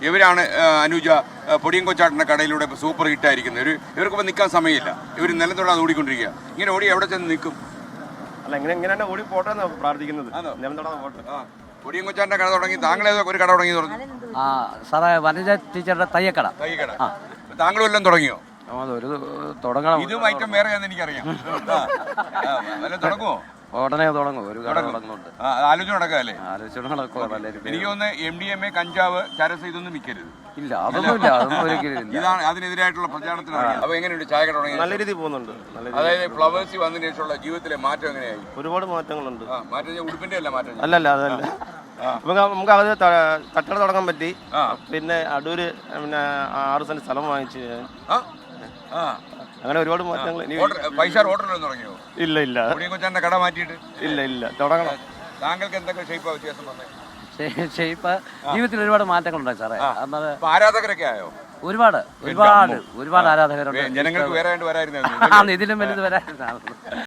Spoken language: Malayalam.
ഇവരാണ് അനുജ പൊടിയും കൊച്ചാട്ടിൻ്റെ കടയിലൂടെ സൂപ്പർ ഹിറ്റായിരിക്കുന്നത്. ഇവർക്കിപ്പോൾ നിൽക്കാൻ സമയമില്ല. ഇവർ നിലത്തോടാതെ ഓടിക്കൊണ്ടിരിക്കുക. ഇങ്ങനെ ഓടി എവിടെ ചെന്ന് നിൽക്കും? അല്ല ഇങ്ങനെ ഓടി പോട്ടെ പ്രാർത്ഥിക്കുന്നത്. പൊടിയും കൊച്ചാട്ടിൻ്റെ കട തുടങ്ങി. താങ്കളേതോ ഒരു കട തുടങ്ങി പറഞ്ഞു? സാറേ വനജ ടീച്ചറുടെ തയ്യക്കട. താങ്കളും എല്ലാം തുടങ്ങിയോ? ഒരു തുടങ്ങണം. ഇതും ഐറ്റം വേറെയാണെന്ന് എനിക്കറിയാം. തുടങ്ങുമോ? ഉടനെ തുടങ്ങും. ഒരു കട തുടങ്ങുന്നുണ്ട്. ആലോചന നടക്കാല്ലേ? ആലോചന നടക്കുക. എനിക്ക് തോന്നുന്നു MDMA, കഞ്ചാവ്, ചരസ് ഇതൊന്നും വിൽക്കരുത്. ഇല്ല, അതൊന്നുമില്ല. അതൊന്നും ഒരിക്കലും. ഇതാണ് അതിനെതിരായിട്ടുള്ള പ്രചാരണത്തിന്. അപ്പൊ എങ്ങനെയുണ്ട് ചായ കട തുടങ്ങി? നല്ല രീതിയിൽ പോകുന്നുണ്ട്. അതായത് ഫ്ലവേഴ്സ് വന്നതിന് ശേഷമുള്ള ജീവിതത്തിലെ മാറ്റം എങ്ങനെയായി? ഒരുപാട് മാറ്റങ്ങളുണ്ട്. മാറ്റം ഉടുപ്പിന്റെ അല്ല മാറ്റം. അല്ലല്ല അതല്ല, നമുക്ക് അത് കട്ടട തുടങ്ങാൻ പറ്റി. പിന്നെ അടൂര് 6 സെന്റ് സ്ഥലം വാങ്ങിച്ച് അങ്ങനെ ഒരുപാട് മാറ്റങ്ങൾ. പൈസ ഹോട്ടലൊന്നും തുടങ്ങിയോ? ഇല്ല കൊച്ചാന്റെ കട മാറ്റിയിട്ട് ഇല്ല തുടങ്ങണം. താങ്കൾക്ക് എന്തൊക്കെ ഷേപ്പാ വ്യത്യാസം വന്നത്? ജീവിതത്തിൽ ഒരുപാട് മാറ്റങ്ങളുണ്ടായി സാറേ. ആരാധകരൊക്കെ ആയോ? ഒരുപാട് ആരാധകരുണ്ട്. ജനങ്ങൾക്ക് വേറെ വരായിരുന്നു. ഇതിലും വലുത് വരായിരുന്നു.